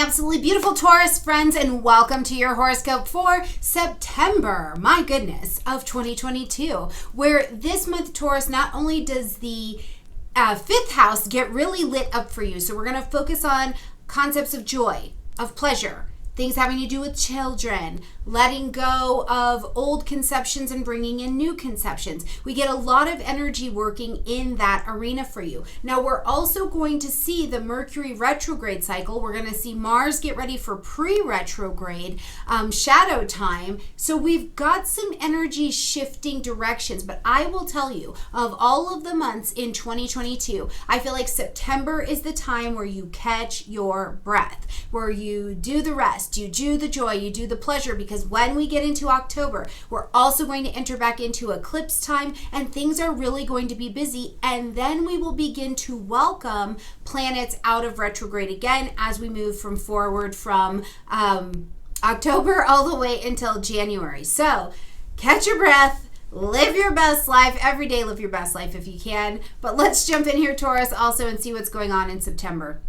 absolutely beautiful Taurus friends, and welcome to your horoscope for September, my goodness, of 2022, where this month, Taurus, not only does the fifth house get really lit up for you, so we're going to focus on concepts of joy, of pleasure, things having to do with children, letting go of old conceptions and bringing in new conceptions. We get a lot of energy working in that arena for you. Now, we're also going to see the Mercury retrograde cycle. We're going to see Mars get ready for pre-retrograde shadow time. So we've got some energy shifting directions. But I will tell you, of all of the months in 2022, I feel like September is the time where you catch your breath, where you do the rest, you do the joy, you do the pleasure, because when we get into October, we're also going to enter back into eclipse time and things are really going to be busy. And then we will begin to welcome planets out of retrograde again as we move forward from October all the way until January. So catch your breath. Live your best life. Every day, live your best life if you can. But let's jump in here, Taurus, also and see what's going on in September.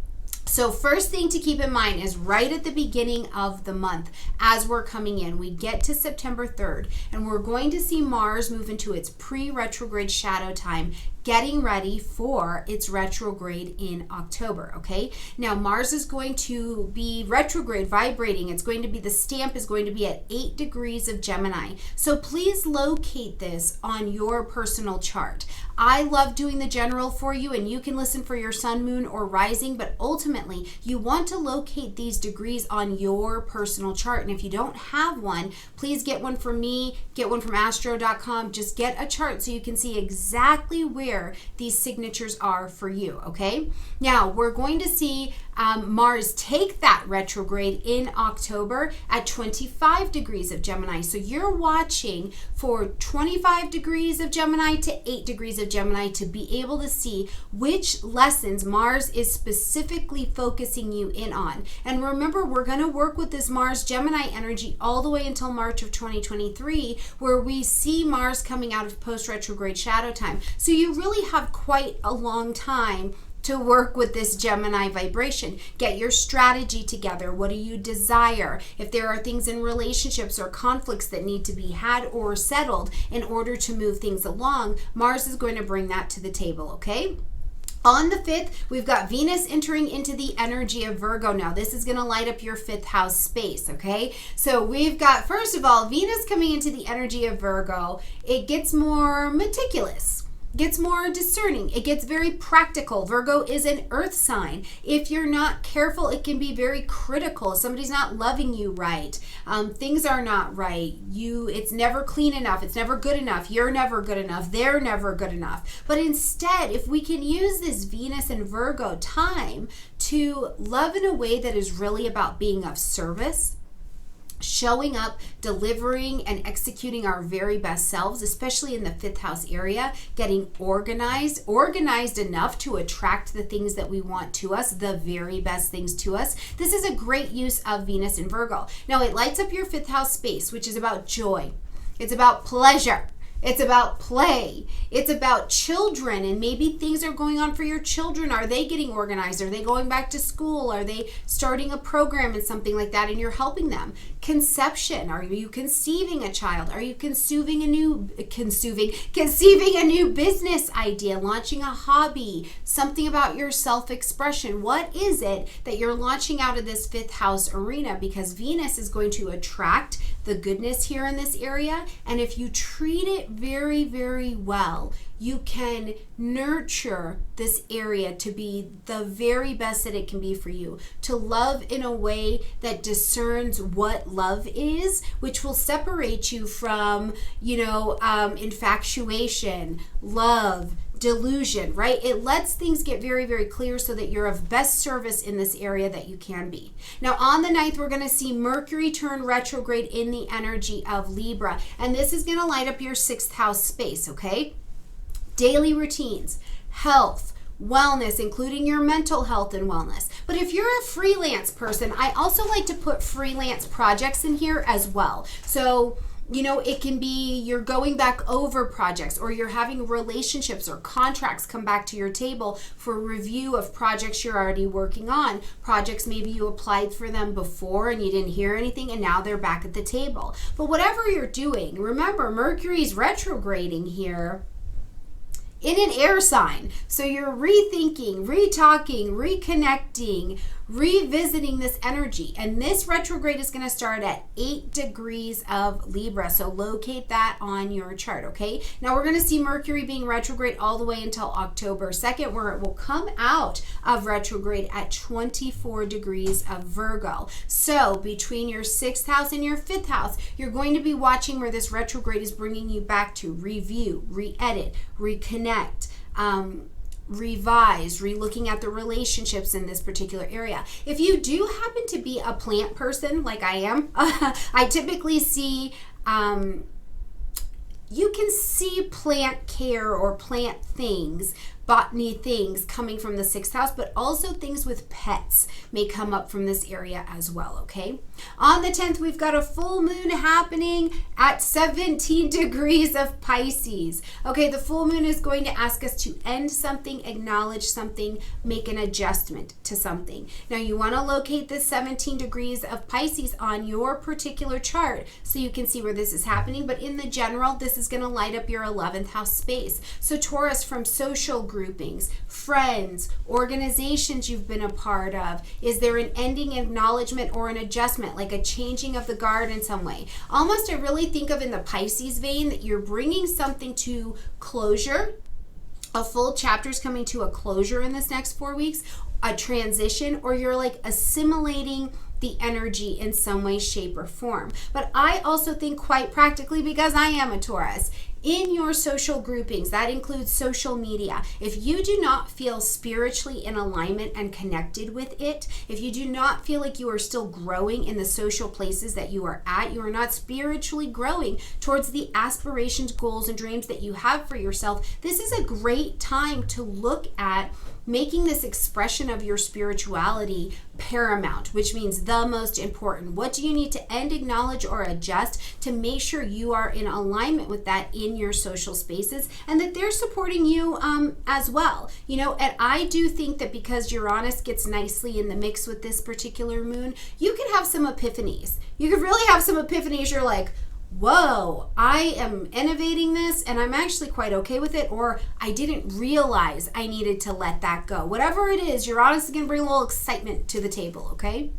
So first thing to keep in mind is right at the beginning of the month, as we're coming in, we get to September 3rd, and we're going to see Mars move into its pre-retrograde shadow time, getting ready for its retrograde in October, okay? Now, Mars is going to be retrograde, vibrating. It's going to be, the stamp is going to be at 8 degrees of Gemini. So please locate this on your personal chart. I love doing the general for you, and you can listen for your sun, moon, or rising, but ultimately, you want to locate these degrees on your personal chart. And if you don't have one, please get one from me, get one from astro.com. Just get a chart so you can see exactly where these signatures are for you, okay? Now, we're going to see Mars take that retrograde in October at 25 degrees of Gemini. So you're watching for 25 degrees of Gemini to 8 degrees of Gemini to be able to see which lessons Mars is specifically focusing you in on. And remember, we're going to work with this Mars Gemini energy all the way until March of 2023, where we see Mars coming out of post-retrograde shadow time. So you really have quite a long time to work with this Gemini vibration. Get your strategy together. What do you desire? If there are things in relationships or conflicts that need to be had or settled in order to move things along, Mars is going to bring that to the table, okay? On the 5th, we've got Venus entering into the energy of Virgo now. This is going to light up your 5th house space, okay? So we've got, first of all, Venus coming into the energy of Virgo. It gets more meticulous, gets more discerning. It gets very practical. Virgo is an earth sign. If you're not careful, it can be very critical. Somebody's not loving you right. Things are not right. It's never clean enough. It's never good enough. You're never good enough. They're never good enough. But instead, if we can use this Venus and Virgo time to love in a way that is really about being of service, showing up, delivering, and executing our very best selves, especially in the 5th house area, getting organized enough to attract the things that we want to us, the very best things to us. This is a great use of Venus in Virgo. Now, it lights up your 5th house space, which is about joy. It's about pleasure. It's about play. It's about children, and maybe things are going on for your children. Are they getting organized? Are they going back to school? Are they starting a program and something like that, and you're helping them? Conception. Are you conceiving a child? Are you conceiving a new business idea, launching a hobby, something about your self-expression? What is it that you're launching out of this 5th house arena? Because Venus is going to attract the goodness here in this area, and if you treat it very, very well, you can nurture this area to be the very best that it can be for you, to love in a way that discerns what love is, which will separate you from, infatuation, love, delusion, right? It lets things get very, very clear so that you're of best service in this area that you can be. Now, on the 9th, we're going to see Mercury turn retrograde in the energy of Libra, and this is going to light up your 6th house space, okay? Daily routines, health, wellness, including your mental health and wellness. But if you're a freelance person, I also like to put freelance projects in here as well. So It can be you're going back over projects, or you're having relationships or contracts come back to your table for review of projects you're already working on. Projects maybe you applied for them before and you didn't hear anything, and now they're back at the table. But whatever you're doing, remember Mercury's retrograding here in an air sign. So you're rethinking, retalking, reconnecting, revisiting this energy. And this retrograde is going to start at 8 degrees of Libra. So locate that on your chart, okay? Now we're going to see Mercury being retrograde all the way until October 2nd, where it will come out of retrograde at 24 degrees of Virgo. So between your 6th house and your 5th house, you're going to be watching where this retrograde is bringing you back to review, re-edit, reconnect, revise, re-looking at the relationships in this particular area. If you do happen to be a plant person like I am, I typically see, you can see plant care or plant things, botany things coming from the 6th house, but also things with pets may come up from this area as well, okay? On the 10th, we've got a full moon happening at 17 degrees of Pisces. Okay, the full moon is going to ask us to end something, acknowledge something, make an adjustment to something. Now, you want to locate this 17 degrees of Pisces on your particular chart so you can see where this is happening, but in the general, this is going to light up your 11th house space. So Taurus, from social groupings, friends, organizations you've been a part of, is there an ending, acknowledgement, or an adjustment, like a changing of the guard in some way? Almost, I really think of in the Pisces vein that you're bringing something to closure. A full chapter is coming to a closure in this next 4 weeks, a transition, or you're like assimilating the energy in some way, shape, or form. But I also think quite practically, because I am a Taurus, in your social groupings, that includes social media, if you do not feel spiritually in alignment and connected with it, if you do not feel like you are still growing in the social places that you are at, you are not spiritually growing towards the aspirations, goals, and dreams that you have for yourself, this is a great time to look at making this expression of your spirituality paramount, which means the most important. What do you need to end, acknowledge, or adjust to make sure you are in alignment with that in your social spaces, and that they're supporting you as well? And I do think that because Uranus gets nicely in the mix with this particular moon, you can have some epiphanies. You could really have some epiphanies. You're like, whoa, I am innovating this and I'm actually quite okay with it, or I didn't realize I needed to let that go. Whatever it is, Uranus is going to bring a little excitement to the table, okay?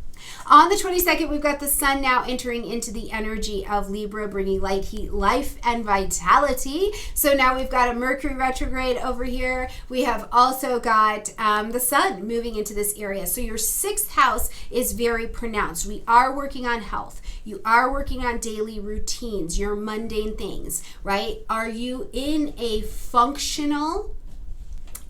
On the 22nd, we've got the sun now entering into the energy of Libra, bringing light, heat, life, and vitality. So now we've got a Mercury retrograde over here. We have also got the sun moving into this area. So your 6th house is very pronounced. We are working on health. You are working on daily routines, your mundane things, right? Are you in a functional,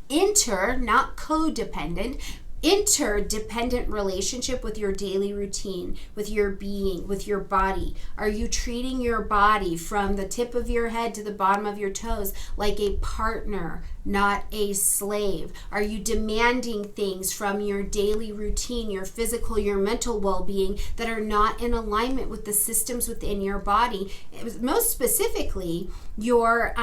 not codependent, interdependent relationship with your daily routine, with your being, with your body? Are you treating your body from the tip of your head to the bottom of your toes like a partner, not a slave? Are you demanding things from your daily routine, your physical, your mental well-being, that are not in alignment with the systems within your body? Most specifically, your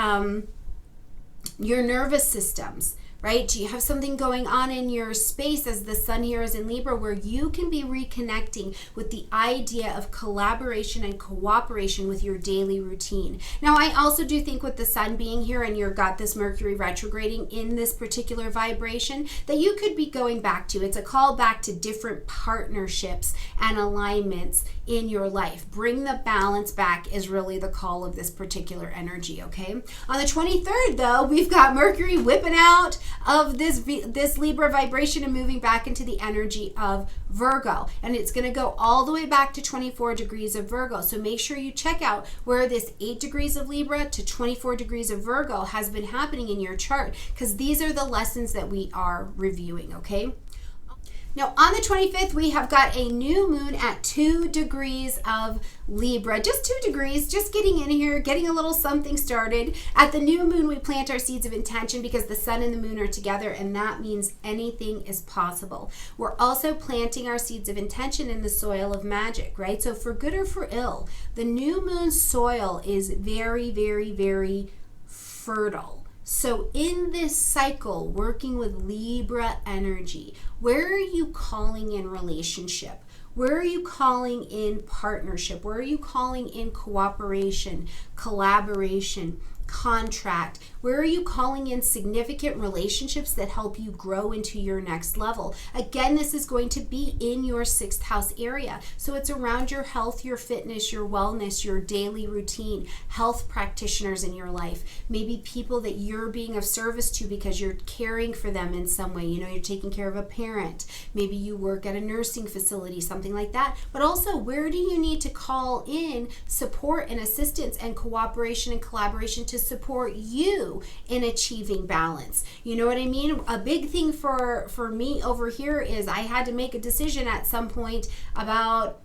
nervous systems, right? Do you have something going on in your space, as the sun here is in Libra, where you can be reconnecting with the idea of collaboration and cooperation with your daily routine? Now, I also do think with the sun being here and you've got this Mercury retrograding in this particular vibration, that you could be going back to, it's a call back to different partnerships and alignments in your life. Bring the balance back is really the call of this particular energy, okay? On the 23rd, though, we've got Mercury whipping out of this Libra vibration and moving back into the energy of Virgo, and it's going to go all the way back to 24 degrees of Virgo. So make sure you check out where this 8 degrees of Libra to 24 degrees of Virgo has been happening in your chart, because these are the lessons that we are reviewing, okay? Now, on the 25th, we have got a new moon at 2 degrees of Libra. Just 2 degrees, just getting in here, getting a little something started. At the new moon, we plant our seeds of intention because the sun and the moon are together, and that means anything is possible. We're also planting our seeds of intention in the soil of magic, right? So for good or for ill, the new moon soil is very, very, very fertile. So in this cycle, working with Libra energy, where are you calling in relationship? Where are you calling in partnership? Where are you calling in cooperation, collaboration, contract? Where are you calling in significant relationships that help you grow into your next level? Again, this is going to be in your 6th house area. So it's around your health, your fitness, your wellness, your daily routine, health practitioners in your life, maybe people that you're being of service to because you're caring for them in some way. You know, you're taking care of a parent. Maybe you work at a nursing facility, something like that. But also, where do you need to call in support and assistance and cooperation and collaboration to support you in achieving balance? You know what I mean? A big thing for me over here is I had to make a decision at some point about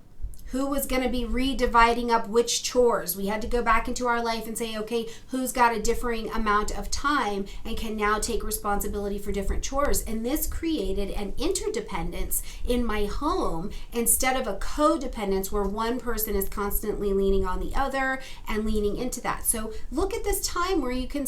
who was going to be redividing up which chores. We had to go back into our life and say, okay, who's got a differing amount of time and can now take responsibility for different chores. And this created an interdependence in my home instead of a codependence where one person is constantly leaning on the other and leaning into that. So look at this time where you can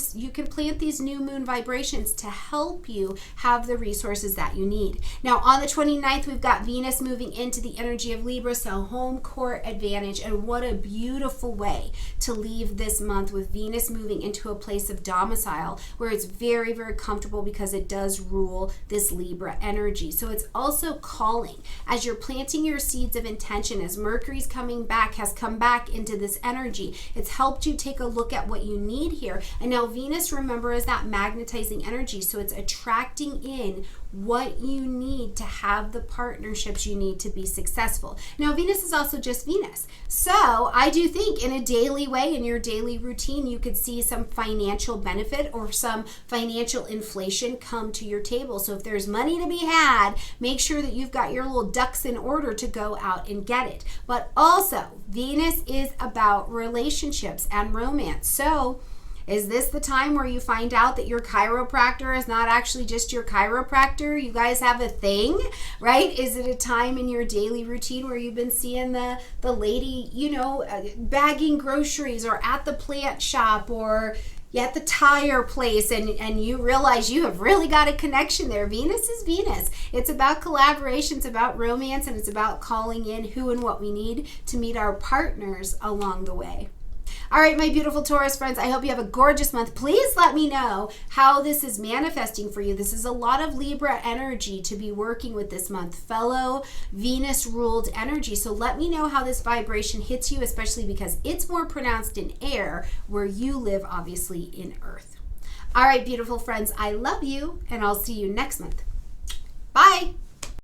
plant these new moon vibrations to help you have the resources that you need. Now on the 29th, we've got Venus moving into the energy of Libra, so home court advantage, and what a beautiful way to leave this month with Venus moving into a place of domicile where it's very, very comfortable because it does rule this Libra energy. So it's also calling as you're planting your seeds of intention, as Mercury's has come back into this energy. It's helped you take a look at what you need here. And now Venus, remember, is that magnetizing energy. So it's attracting in what you need to have the partnerships you need to be successful. Now, Venus is also just Venus. So I do think in a daily way, in your daily routine, you could see some financial benefit or some financial inflation come to your table. So if there's money to be had, make sure that you've got your little ducks in order to go out and get it. But also, Venus is about relationships and romance. So is this the time where you find out that your chiropractor is not actually just your chiropractor? You guys have a thing, right? Is it a time in your daily routine where you've been seeing the lady, you know, bagging groceries or at the plant shop or at the tire place, and you realize you have really got a connection there? Venus is Venus. It's about collaboration, it's about romance, and it's about calling in who and what we need to meet our partners along the way. All right, my beautiful Taurus friends, I hope you have a gorgeous month. Please let me know how this is manifesting for you. This is a lot of Libra energy to be working with this month, fellow Venus-ruled energy. So let me know how this vibration hits you, especially because it's more pronounced in air, where you live, obviously, in earth. All right, beautiful friends, I love you, and I'll see you next month.